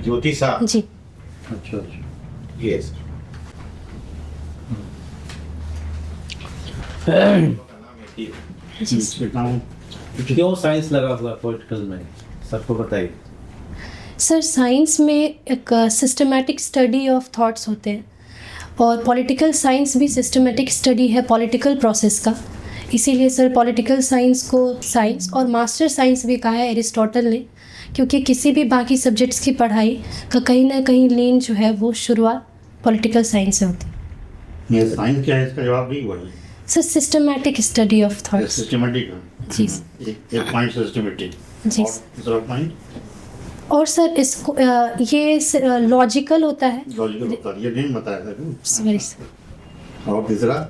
ज्योति साहब। जी अच्छा अच्छा। यस। क्यों साइंस लगा हुआ पॉलिटिकल में, सबको बताइए। सर, साइंस में एक सिस्टमैटिक स्टडी ऑफ थॉट्स होते हैं और पॉलिटिकल साइंस भी सिस्टमैटिक स्टडी है पॉलिटिकल प्रोसेस का। इसीलिए सर पॉलिटिकल साइंस को साइंस और मास्टर साइंस भी कहा है एरिस्टोटल ने, क्योंकि किसी भी बाकी सब्जेक्ट्स की पढ़ाई का कहीं ना कहीं लीन जो है वो शुरुआत पॉलिटिकल साइंस से होती है। ये साइंस क्या है, इसका जवाब नहीं हुआ है। Sir systematic study of thoughts. Systematic. जी एक पॉइंट सिस्टमेटिक। जी और दूसरा पॉइंट और सर इसको ये लॉजिकल होता है। लॉजिकल होता है, ये नहीं बताया था। Sorry sir. और तीसरा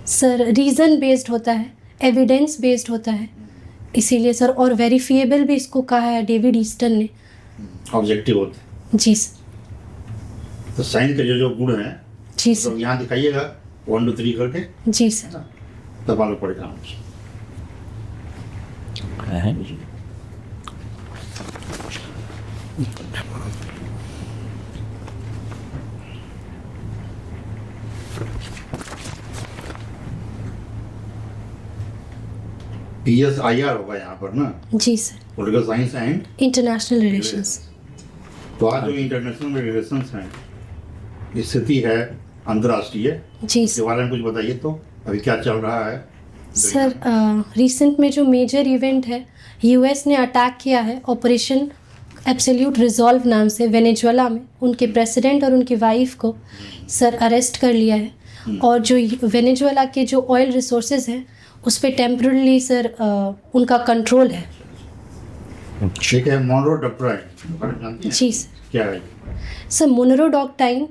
सर रीज़न बेस्ड होता है, एविडेंस बेस्ड होता है, इसीलिए सर। और वेरीफिएबल भी इसको कहा है डेविड ईस्टन ने। ऑब्जेक्टिव होते हैं। जी सर। तो साइंस के जो जो गुण हैं जी तो सर। यहाँ दिखाइएगा 1 2 3 करके, जी सर। तब मालूम पड़ेगा हमको। PSIR होगा यहाँ पर ना, जी sir. Political science and. International relations. तो आज जो इंटरनेशनल रिलेशंस हैं, स्थिति है अंतर्राष्ट्रीय, जी इसके सर। बारे में कुछ बताइए। तो अभी क्या चल रहा है? सर रिसेंट में जो मेजर इवेंट है, यूएस ने अटैक किया है ऑपरेशन एब्सोल्यूट रिजॉल्व नाम से वेनेजुएला में। उनके प्रेसिडेंट और उनकी वाइफ को सर अरेस्ट कर लिया है और जो वेनेजुएला के जो ऑयल रिसोर्सेज हैं उस पर टेम्परली सर उनका कंट्रोल है। ठीक है। मोनरो डॉक्ट्राइन जानती हैं? जी सर। क्या है? सर मोनरो डॉक्ट्राइन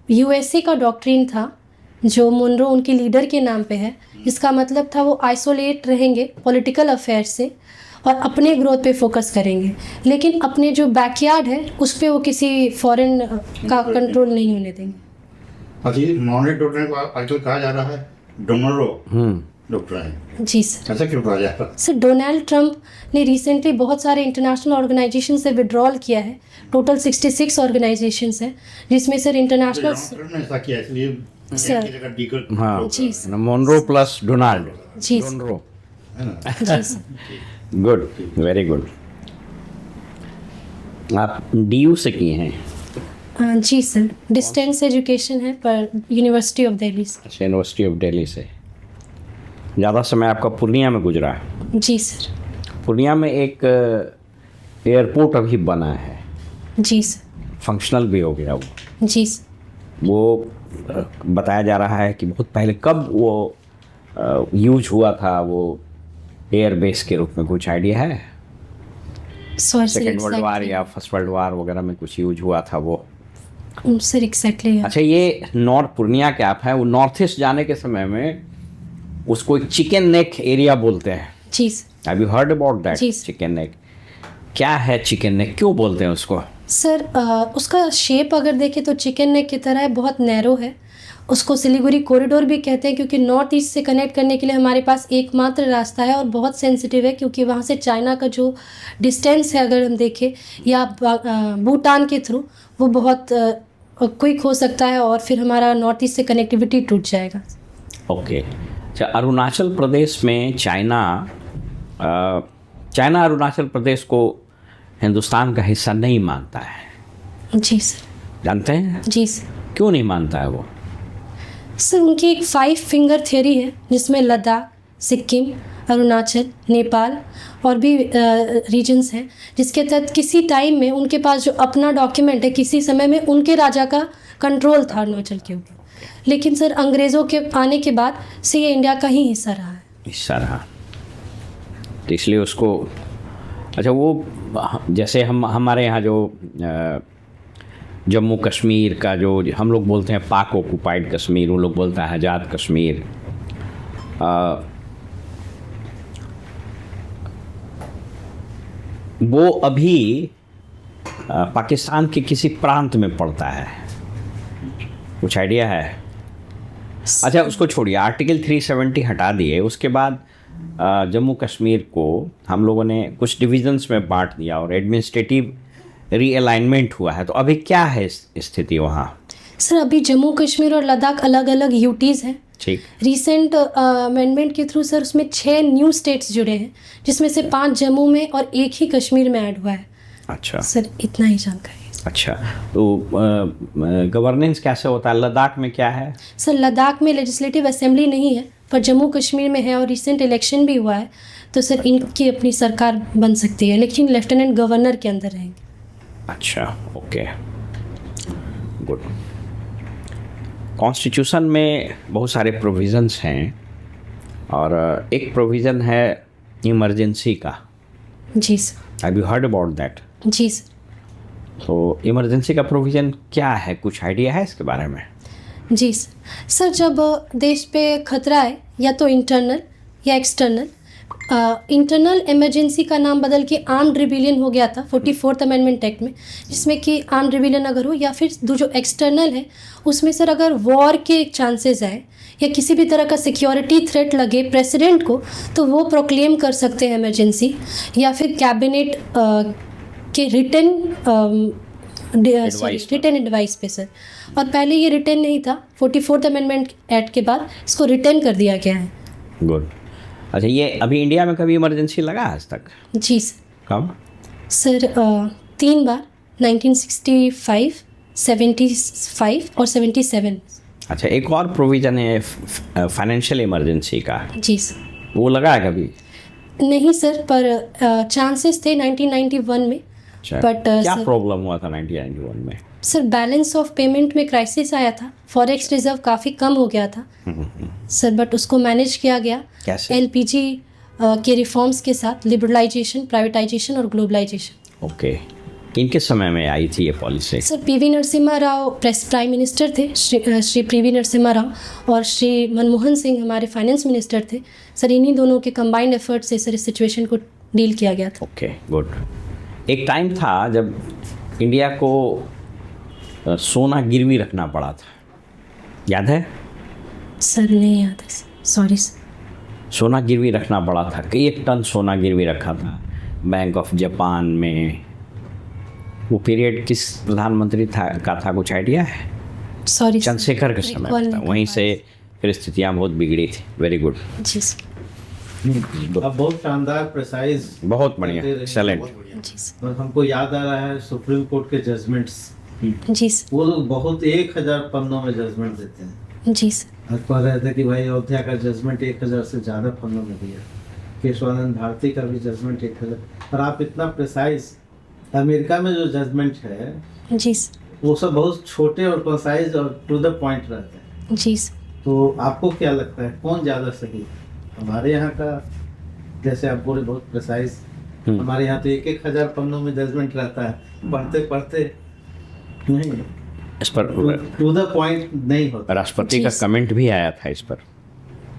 यूएसए का डॉक्ट्रिन था जो मोनरो उनके लीडर के नाम पे है, जिसका मतलब था वो आइसोलेट रहेंगे पॉलिटिकल अफेयर से और अपने ग्रोथ पे फोकस करेंगे, लेकिन अपने जो बैकयार्ड है उस पे वो किसी फॉरेन का कंट्रोल नहीं होने देंगे। अच्छा, ये मोनरो डॉक्ट्राइन को आजकल कहा जा रहा है डोनाल्डो डॉक्ट्राइन। जी सर। ऐसा क्यों कहा जा रहा है? सर डोनाल्ड ट्रंप ने रिसेंटली बहुत सारे इंटरनेशनल ऑर्गेनाइजेशन से विड्रॉल किया है। टोटल 66 ऑर्गेनाइजेशंस हैं, जिसमें सर इंटरनेशनल। डोनाल्ड ने ऐसा किया, इसलिए सर। एक जगह डीकर। हाँ, जी सर। Monroe plus Donald. जी सर। मोनरो। है ना? जी सर। Good, very good. आप डीयू से किए हैं? जी सर, डिस्टेंस एजुकेशन है पर यूनिवर्सिटी ऑफ दिल्ली से। अच्छा, यूनिवर्सिटी ऑफ दिल्ली से। ज़्यादा समय आपका पूर्णिया में गुजरा है? जी सर। पूर्णिया में एक एयरपोर्ट अभी बना है, जी सर। फंक्शनल भी हो गया वो। जी सर। वो बताया जा रहा है कि बहुत पहले कब वो यूज हुआ था, वो एयर बेस के रूप में, कुछ आइडिया है? Sorry sir, second world war या फर्स्ट वर्ल्ड वार वगैरह में कुछ यूज हुआ था वो? Sir exactly. अच्छा, ये नॉर्थ पूर्णिया क्या आप है, वो नॉर्थ ईस्ट जाने के समय में उसको एक चिकन नेक एरिया बोलते हैं। जी sir. Have you heard about that? जी। चिकन नेक क्या है? चिकन नेक क्यों बोलते हैं उसको? सर उसका शेप अगर देखें तो चिकन नेक की तरह है, बहुत नैरो है। उसको सिलीगुड़ी कॉरिडोर भी कहते हैं क्योंकि नॉर्थ ईस्ट से कनेक्ट करने के लिए हमारे पास एकमात्र रास्ता है और बहुत सेंसिटिव है, क्योंकि वहाँ से चाइना का जो डिस्टेंस है अगर हम देखें या भूटान के थ्रू, वो बहुत क्विक हो सकता है और फिर हमारा नॉर्थ ईस्ट से कनेक्टिविटी टूट जाएगा। ओके। अच्छा, अरुणाचल प्रदेश में चाइना अरुणाचल प्रदेश को हिंदुस्तान का हिस्सा नहीं मानता है। जी सर। जानते हैं? जी सर। क्यों नहीं मानता है वो? सर उनकी एक 5 फिंगर थ्योरी है जिसमें लद्दाख, सिक्किम, अरुणाचल, नेपाल और भी रीजन्स हैं, जिसके तहत किसी टाइम में उनके पास जो अपना डॉक्यूमेंट है, किसी समय में उनके राजा का कंट्रोल था अरुणाचल के ऊपर, लेकिन सर अंग्रेज़ों के आने के बाद से ये इंडिया का ही हिस्सा रहा है। हिस्सा रहा, तो इसलिए उसको। अच्छा, वो जैसे हमारे यहाँ जो जम्मू कश्मीर का जो हम लोग बोलते हैं पाक ऑक्युपाइड कश्मीर, वो लोग बोलता है आज़ाद कश्मीर। वो अभी पाकिस्तान के किसी प्रांत में पड़ता है, कुछ आइडिया है? अच्छा, उसको छोड़िए, आर्टिकल 370 हटा दिए, उसके बाद जम्मू कश्मीर को हम लोगों ने कुछ डिविजन्स में बांट दिया और एडमिनिस्ट्रेटिव रीअलाइनमेंट हुआ है, तो अभी क्या है स्थिति वहाँ? सर अभी जम्मू कश्मीर और लद्दाख अलग अलग यूटीज़ हैं। ठीक। रिसेंट अमेंडमेंट के थ्रू सर उसमें 6 न्यू स्टेट्स जुड़े हैं, जिसमें से 5 जम्मू में और 1 ही कश्मीर में ऐड हुआ है। अच्छा सर इतना ही जानकारी है। अच्छा, तो गवर्नेंस कैसे होता है? लद्दाख में क्या है? सर लद्दाख में लेजिस्लेटिव असेंबली नहीं है, पर जम्मू कश्मीर में है और रिसेंट इलेक्शन भी हुआ है, तो सर इनकी अपनी सरकार बन सकती है, लेकिन लेफ्टिनेंट गवर्नर के अंदर रहेंगे। अच्छा, ओके, गुड। कॉन्स्टिट्यूशन में बहुत सारे प्रोविज़न्स हैं और एक प्रोविज़न है इमरजेंसी का। जी sir. Have you heard about that? जी सर। तो इमरजेंसी का प्रोविज़न क्या है, कुछ आइडिया है इसके बारे में? जी सर, जब देश पे खतरा है या तो इंटरनल या एक्सटर्नल, इंटरनल इमरजेंसी का नाम बदल के आर्म्ड रिबेलियन हो गया था 44th अमेंडमेंट एक्ट में, जिसमें कि आर्म्ड रिबेलियन अगर हो या फिर जो एक्सटर्नल है उसमें सर अगर वॉर के चांसेस आए या किसी भी तरह का सिक्योरिटी थ्रेट लगे प्रेसिडेंट को, तो वो प्रोक्लेम कर सकते हैं इमरजेंसी, या फिर कैबिनेट के रिटन एडवाइस पे सर। और पहले ये रिटन नहीं था, 44th अमेंडमेंट एक्ट के बाद इसको रिटन कर दिया गया है। गुड। अच्छा, ये अभी इंडिया में कभी इमरजेंसी लगा आज तक? जी सर। कब? सर 3 बार, 1965, 75 और 77। अच्छा, एक और प्रोविज़न है फाइनेंशियल इमरजेंसी का। जी सर। वो लगा है कभी? नहीं सर, पर चांसेस थे 1991 में। अच्छा, बट क्या सर, प्रॉब्लम हुआ था 1991 में? सर बैलेंस ऑफ पेमेंट में क्राइसिस आया था, फॉरेक्स रिजर्व काफ़ी कम हो गया था सर, बट उसको मैनेज किया गया कैसे? एलपीजी के रिफॉर्म्स के साथ, लिबरलाइजेशन, प्राइवेटाइजेशन और ग्लोबलाइजेशन। ओके, किनके समय में आई थी ये policy? Sir PV Narasimha Rao prime minister थे, श्री पीवी नरसिम्हा राव, और श्री मनमोहन सिंह हमारे फाइनेंस मिनिस्टर थे सर। इन्हीं दोनों के कंबाइंड एफर्ट से सर इस सिचुएशन को डील किया गया था। Okay, good. एक टाइम था जब इंडिया को सोना गिरवी रखना पड़ा था, याद है? सर नहीं याद है, सॉरी सर। सोना गिरवी रखना पड़ा था, कई 1 टन सोना गिरवी रखा था बैंक ऑफ जापान में। वो पीरियड किस प्रधानमंत्री का था, कुछ आइडिया है? सॉरी, चंद्रशेखर के समय में था। वहीं से फिर स्थितियाँ बहुत बिगड़ी थी। Very good. जी सर। अब बहुत शानदार, प्रिसाइज, बहुत बढ़िया, एक्सेलेंट। जी सर। और हमको याद आ रहा है सुप्रीम कोर्ट के जजमेंट्स। जी सर। वो लोग बहुत 1000 पन्नों में जजमेंट देते हैं। जी सर। आज कह रहे थे कि भाई अयोध्या का जजमेंट 1000 से ज़्यादा पन्नों में दिया, केशवानंद भारती का भी जजमेंट 1000। और आप इतना प्रिसाइज, अमेरिका में जो जजमेंट है जी सर। वो सब बहुत छोटे और प्रिसाइज और टू द पॉइंट रहते हैं। जी सर। तो आपको क्या लगता है कौन ज़्यादा सही है? हमारे यहाँ का, जैसे आप बोले, बहुत प्रिसाइज। हमारे यहाँ तो 1000 पन्नों में जजमेंट रहता है, पढ़ते पढ़ते नहीं, इस पर टू द पॉइंट नहीं होता। राष्ट्रपति का कमेंट भी आया था इस पर।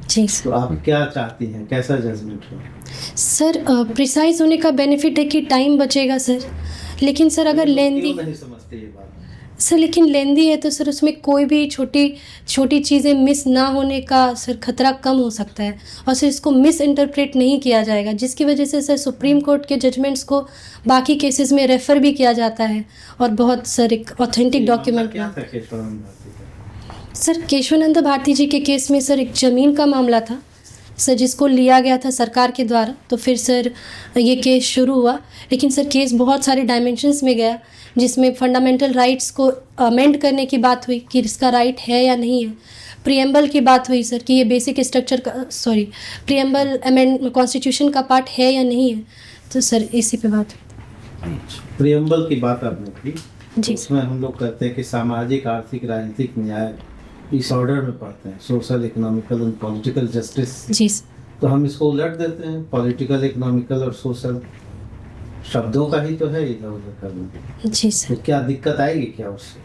जी सर। तो आप क्या चाहती हैं, कैसा जजमेंट हो? सर प्रिसाइज होने का बेनिफिट है कि टाइम बचेगा सर, लेकिन सर अगर लेंदी, क्यों नहीं समझते ये बात? सर लेकिन लेंदी है तो सर उसमें कोई भी छोटी चीज़ें मिस ना होने का सर खतरा कम हो सकता है, और सर इसको मिस इंटरप्रेट नहीं किया जाएगा, जिसकी वजह से सर सुप्रीम कोर्ट के जजमेंट्स को बाकी केसेस में रेफ़र भी किया जाता है, और बहुत सर एक ऑथेंटिक डॉक्यूमेंट। क्या था केशवानंद भारती का? सर केशवानंद भारती जी के केस में सर एक ज़मीन का मामला था सर, जिसको लिया गया था सरकार के द्वारा। तो फिर सर ये केस शुरू हुआ, लेकिन सर केस बहुत सारे डायमेंशंस में गया, जिसमें फंडामेंटल राइट्स को अमेंड करने की बात हुई कि इसका राइट है या नहीं है, प्रीएम्बल की बात हुई सर कि ये बेसिक स्ट्रक्चर का, प्रीएम्बल अमेंड कॉन्स्टिट्यूशन का पार्ट है या नहीं है, तो सर इसी पे बात हुई। प्रीएम्बल की बात आपने की, जी। उसमें हम लोग कहते हैं कि सामाजिक, आर्थिक, राजनीतिक न्याय इस ऑर्डर में पढ़ते हैं, social, economical and political justice. जी। तो हम इसको उलट देते हैं, पॉलिटिकल, इकोनॉमिकल और सोशल शब्दों का ही तो है इधर उधर करना। जी सर। तो क्या दिक्कत आएगी क्या उससे?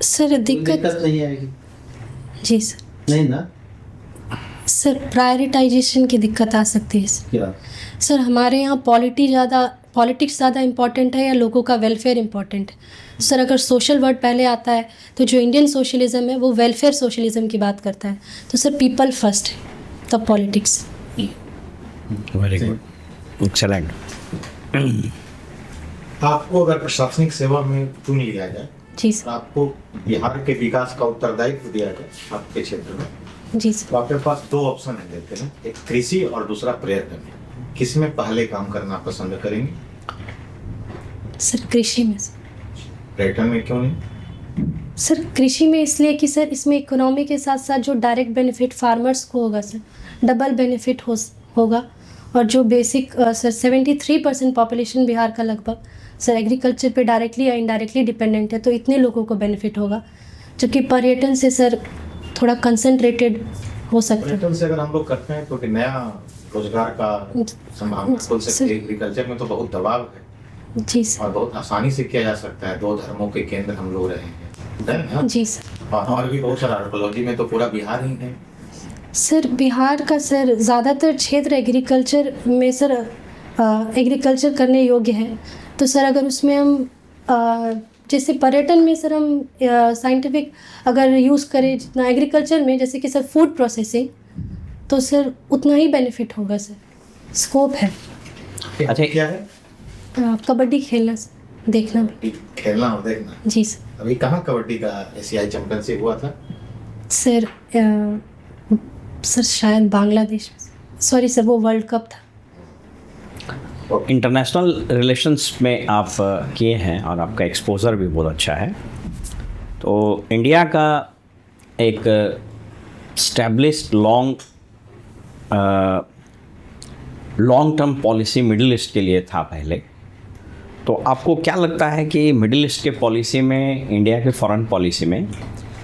सर कोई दिक्कत दिक्कत नहीं आएगी? जी सर। नहीं ना? सर प्रायोरिटाइजेशन की दिक्कत आ सकती है सर। क्या? सर हमारे यहाँ पॉलिटिक्स ज़्यादा इम्पॉर्टेंट है या लोगों का वेलफेयर इम्पॉर्टेंट है? सर अगर सोशल वर्ड पहले आता है तो जो इंडियन सोशलिज्म है वो वेलफेयर सोशलिज्म की बात करता है, तो सर पीपल फर्स्ट है, तब पॉलिटिक्स। Very good, excellent. आपको अगर प्रशासनिक सेवा में चुन लिया जाए जी तो सर। आपको बिहार के विकास का उत्तरदायित्व दिया जाए आपके क्षेत्र में, जी सर। तो आपके पास दो ऑप्शन है देते हैं, एक कृषि और दूसरा पर्यटन। किसमें पहले काम करना पसंद करेंगे? सर कृषि में सर। पर्यटन में क्यों नहीं? सर कृषि में इसलिए कि सर इसमें इकोनॉमी के साथ साथ जो डायरेक्ट बेनिफिट फार्मर्स को होगा सर, डबल बेनिफिट होगा। और जो बेसिक सर 73% पॉपुलेशन बिहार का लगभग सर एग्रीकल्चर पे डायरेक्टली या इनडायरेक्टली डिपेंडेंट है, तो इतने लोगों को बेनिफिट होगा। जबकि पर्यटन से सर थोड़ा कंसंट्रेटेड हो सकता है। पर्यटन से अगर हम लोग करते हैं तो कि नया रोजगार का संभावना खुल सकती है। एग्रीकल्चर में तो बहुत दबाव है जी सर। और बहुत आसानी से किया जा सकता है। दो धर्मों के केंद्र हम लोग रहे हैं, है ना? जी सर। और भी बहुत सारा आर्कोलॉजी में तो पूरा बिहार ही है। सर बिहार का सर ज़्यादातर क्षेत्र एग्रीकल्चर में सर एग्रीकल्चर करने योग्य है। तो सर अगर उसमें हम जैसे पर्यटन में सर हम साइंटिफिक अगर यूज़ करें जितना एग्रीकल्चर में, जैसे कि सर फूड प्रोसेसिंग, तो सर उतना ही बेनिफिट होगा सर, स्कोप है। अच्छा, क्या है? कबड्डी खेलना सर, देखना भी। खेलना और देखना। जी सर। अभी कहाँ कबड्डी का एशियाई चैंपियनशिप हुआ था? सर सर शायद बांग्लादेश में, सॉरी सर वो वर्ल्ड कप था। इंटरनेशनल रिलेशंस में आप किए हैं और आपका एक्सपोजर भी बहुत अच्छा है। तो इंडिया का एक established long term policy middle east के लिए था पहले। तो आपको क्या लगता है कि मिडिल ईस्ट के पॉलिसी में, इंडिया के फॉरेन पॉलिसी में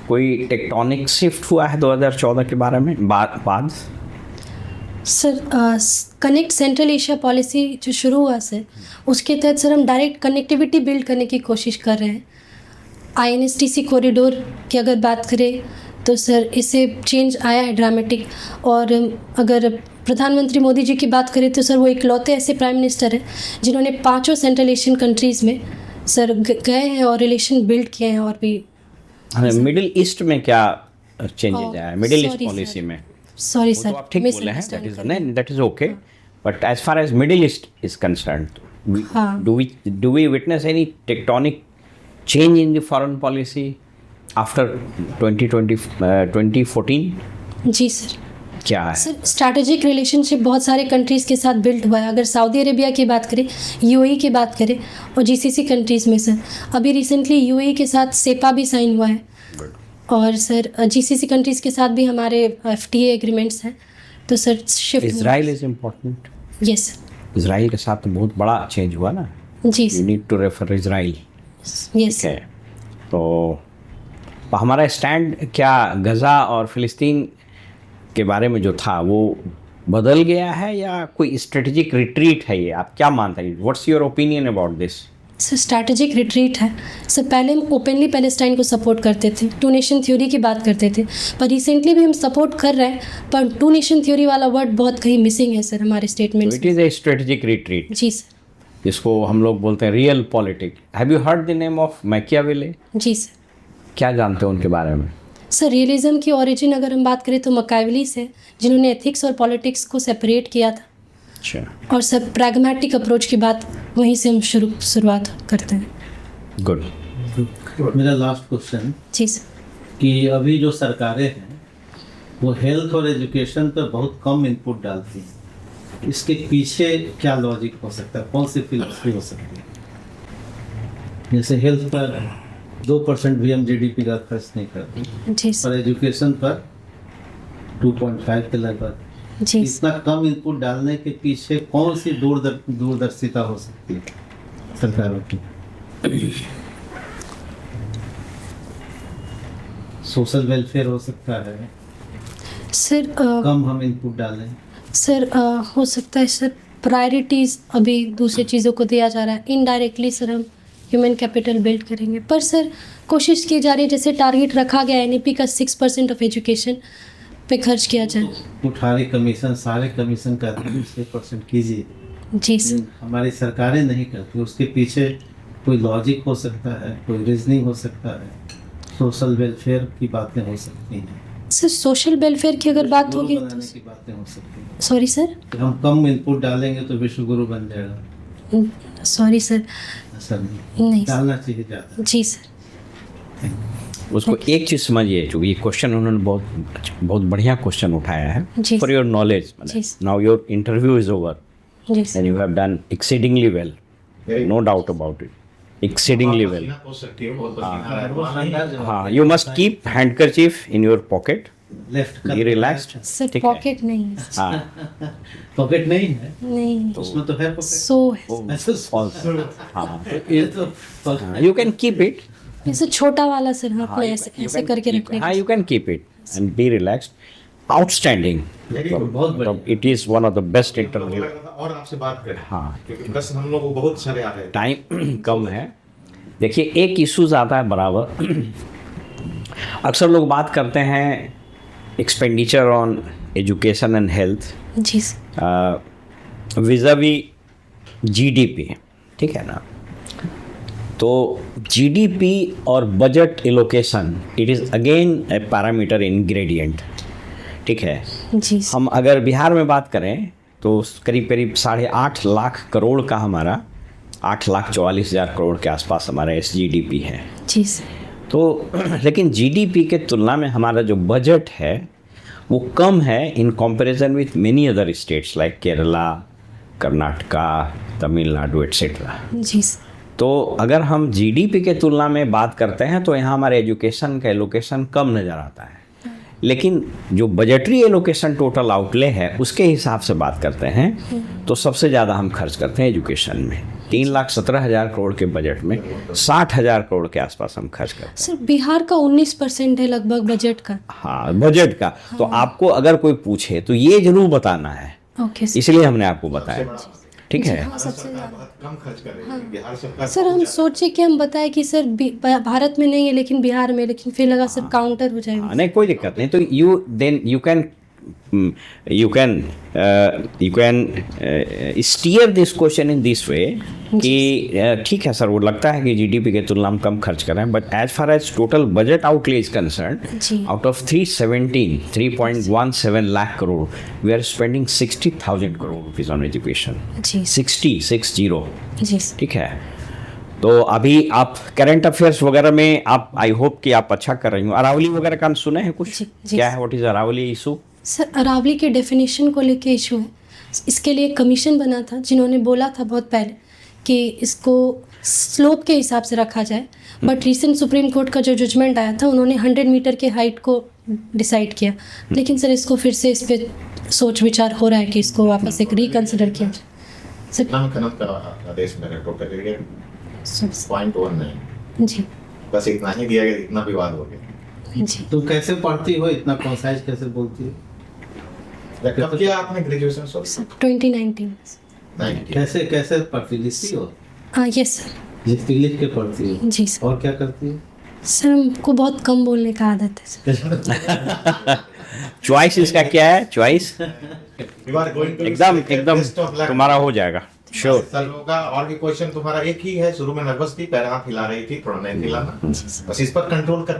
कोई टेक्टोनिक शिफ्ट हुआ है 2014 के बारे में बाद? Sir connect central Asia policy जो शुरू हुआ सर, उसके तहत सर हम डायरेक्ट कनेक्टिविटी बिल्ड करने की कोशिश कर रहे हैं। INSTC कॉरिडोर की अगर बात करें तो सर इससे चेंज आया है ड्रामेटिक। और अगर प्रधानमंत्री मोदी जी की बात करें तो सर वो इकलौते ऐसे प्राइम मिनिस्टर हैं जिन्होंने 5 सेंट्रल एशियन कंट्रीज़ में सर गए हैं और रिलेशन बिल्ड किए हैं। और भी मिडिल ईस्ट में क्या चेंजेस आया है मिडिल ईस्ट पॉलिसी में? सॉरी वो सर, तो आप ठीक बोले हैं, that is okay, but as far as Middle East is concerned, हाँ। do we witness any tectonic change in the foreign policy after 2014? Ji sir. क्या है? सर स्ट्रैटेजिक रिलेशनशिप बहुत सारे कंट्रीज़ के साथ बिल्ड हुआ है। अगर सऊदी अरेबिया की बात करें, UAE की बात करें और GCC कंट्रीज़ में सर अभी रिसेंटली UAE के साथ सेपा भी साइन हुआ है। और सर GCC कंट्रीज़ के साथ भी हमारे FTA एग्रीमेंट्स हैं। तो sir shift Israel is important. Yes Israel के साथ तो बहुत बड़ा चेंज हुआ ना। जी you sir. Need to refer Israel. Yes है तो हमारा स्टैंड क्या गज़ा और फ़िलिस्तीन के बारे में जो था वो बदल गया है या कोई स्ट्रेटेजिक रिट्रीट है? ये आप क्या मानते हैं? What's your opinion about this? Sir strategic retreat है सर। पहले हम ओपनली पैलेस्टाइन को सपोर्ट करते थे, 2 नेशन थ्योरी की बात करते थे, पर रिसेंटली भी हम सपोर्ट कर रहे हैं, पर 2 नेशन थ्योरी वाला वर्ड बहुत कहीं मिसिंग है सर हमारे statement. It is a strategic retreat, जी सर। जिसको हम लोग बोलते हैं real politics. Have you heard the name of Machiavelli? जी सर। क्या जानते हो उनके बारे में? सर रियलिज्म की ओरिजिन अगर हम बात करें तो मैकियावेली से, जिन्होंने एथिक्स और पॉलिटिक्स को सेपरेट किया था। अच्छा, और सर प्रैग्मेटिक अप्रोच की बात वहीं से हम शुरुआत करते हैं। गुड। मेरा लास्ट क्वेश्चन जी सर। कि अभी जो सरकारें हैं वो हेल्थ और एजुकेशन पर बहुत कम इनपुट डालती हैं, इसके पीछे क्या लॉजिक हो सकता है, कौन सी फिलॉसफी हो सकती है? जैसे हेल्थ पर 2% भी हम GDP का खर्च नहीं करते, जी सर। और एजुकेशन पर 2.5 के लगभग। जी इतना कम इनपुट डालने के पीछे कौन सी दूरदर्शिता हो सकती है सरकारों की? सोशल वेलफेयर हो सकता है, सर कम हम इनपुट डालें। सर हो सकता है सर प्रायोरिटीज़ अभी दूसरी चीज़ों को दिया जा रहा है। इनडायरेक्टली सर हम ह्यूमन कैपिटल बिल्ड करेंगे, पर सर कोशिश की जा रही है, जैसे टारगेट रखा गया NEP का 6% ऑफ एजुकेशन पे खर्च किया जाए। उठारी कमीशन, सारे कमीशन कहते हैं 6% कीजिए, जी सर। हमारी सरकारें नहीं करती। उसके पीछे कोई लॉजिक हो सकता है, कोई रीजनिंग हो सकता है, सोशल वेलफेयर की बातें हो सकती हैं। सर सोशल वेलफेयर की अगर बात गुरु होगी बनाने तो की बातें हो सकती हैं। सॉरी सर, कि हम कम इनपुट डालेंगे तो विश्व गुरु बन जाएगा, सॉरी सर, ऐसा नहीं, नहीं सर। डालना चाहिए ज़्यादा। जी सर। उसको एक चीज़ समझिए, चूँकि ये क्वेश्चन उन्होंने बहुत बढ़िया क्वेश्चन उठाया है जी फॉर योर नॉलेज। जी। Now your interview is over जी sir. And you have done exceedingly well, no doubt about it, exceedingly well. हो सकती है, बहुत पसीना आ रहा है। हाँ, you must keep handkerchief in your pocket, left be relaxed. Sir ठीक है। पॉकेट नहीं है सर। हाँ, पॉकेट नहीं है, नहीं, उसमें तो है पॉकेट। सो है। हाँ, ये तो यू कैन कीप इट। ऐसे छोटा वाला सर, हाँ अपने ऐसे करके रखने हाँ, का। you can keep it and be relaxed. Outstanding. बहुत बढ़िया। It is one of the best मुझे interview. लगा था और आपसे बात करें, हाँ, क्योंकि बस हम लोग को बहुत सारे आ रहे हैं। टाइम कम है। देखिए, एक इश्यूज आता है बराबर। अक्सर लोग बात करते हैं expenditure on education and health जी सर। विज़ावी जीडीपी, ठीक है ना। तो जीडीपी और budget allocation, it is again a parameter ingredient, ठीक है। जी सर। हम अगर बिहार में बात करें तो करीब करीब 8.5 लाख करोड़ का हमारा 8,44,000 करोड़ के आसपास हमारा SGDP है। जी सर। तो लेकिन जीडीपी के तुलना में हमारा जो बजट है वो कम है in comparison with many other states like Kerala, Karnataka, Tamil Nadu etcetera. जी सर। तो अगर हम जीडीपी के तुलना में बात करते हैं तो यहाँ हमारे एजुकेशन का एलोकेशन कम नज़र आता है, लेकिन जो बजटरी एलोकेशन टोटल आउटले है उसके हिसाब से बात करते हैं तो सबसे ज़्यादा हम खर्च करते हैं एजुकेशन में। 3,17,000 करोड़ के बजट में 60,000 करोड़ के आसपास हम खर्च करते हैं। सर बिहार का 19% है लगभग बजट का। हाँ, बजट का। तो आपको अगर कोई पूछे तो ये जरूर बताना है, ओके सर। इसलिए हमने आपको बताया, ठीक है। हाँ, सबसे सरकार ज़्यादा। बहुत कम खर्च कर रही है, बिहार सरकार सर हम बहुत ज्यादा। सोचे कि हम बताएं कि सर भारत में नहीं है लेकिन बिहार में, लेकिन फिर लगा सर काउंटर हो जाएगा। हाँ, नहीं कोई दिक्कत नहीं। तो you can steer this question in this way कि ठीक है सर, वो लगता है कि जीडीपी के तुलना में कम खर्च कर रहे हैं, but as far as total budget outlay is concern, जी। Out of 3.17 lakh crore we are spending 60,000 crore rupees on education. जी 60 जी सर। ठीक है। तो अभी आप करंट अफेयर्स वगैरह में आप, आई होप कि आप अच्छा कर रही हो। अरावली वगैरह का सुने हैं कुछ? जी, जी। क्या है, what is Aravalli issue? Sir Aravalli के डेफिनेशन को लेके इशू है। इसके लिए एक कमीशन बना था जिन्होंने बोला था बहुत पहले कि इसको स्लोप के हिसाब से रखा जाए, बट रिसेंट सुप्रीम कोर्ट का जो जजमेंट आया था उन्होंने 100 मीटर के हाइट को डिसाइड किया, लेकिन सर इसको फिर से इस पर सोच विचार हो रहा है कि इसको वापस एक रिकन्सिडर किया जाए। सर नाम खनन का आदेश मेरे टोटल एरिया सर- 0.19, जी बस इतना ही दिया गया, इतना विवाद हो गया। जी। तुम कैसे पढ़ती हो, इतना कॉन्साइज कैसे बोलती हो? कब किया आपने ग्रेजुएशन? सर 2019। कैसे कैसे पढ़ती, लिखती हो? हाँ यस सर। लिख के पढ़ती हो? जी सर। और क्या करती हो? सर हमको बहुत कम बोलने का आदत है सर। चॉइस इसका क्या है? चॉइस एकदम बेस्ट ऑफ लक तुम्हारा हो जाएगा, श्योर। सर होगा। और भी क्वेश्चन तुम्हारा एक ही है, शुरू में नर्वस थी, पैर हाथ हिला रही थी, थोड़ा नहीं हिलाना, बस इस पर कंट्रोल कर।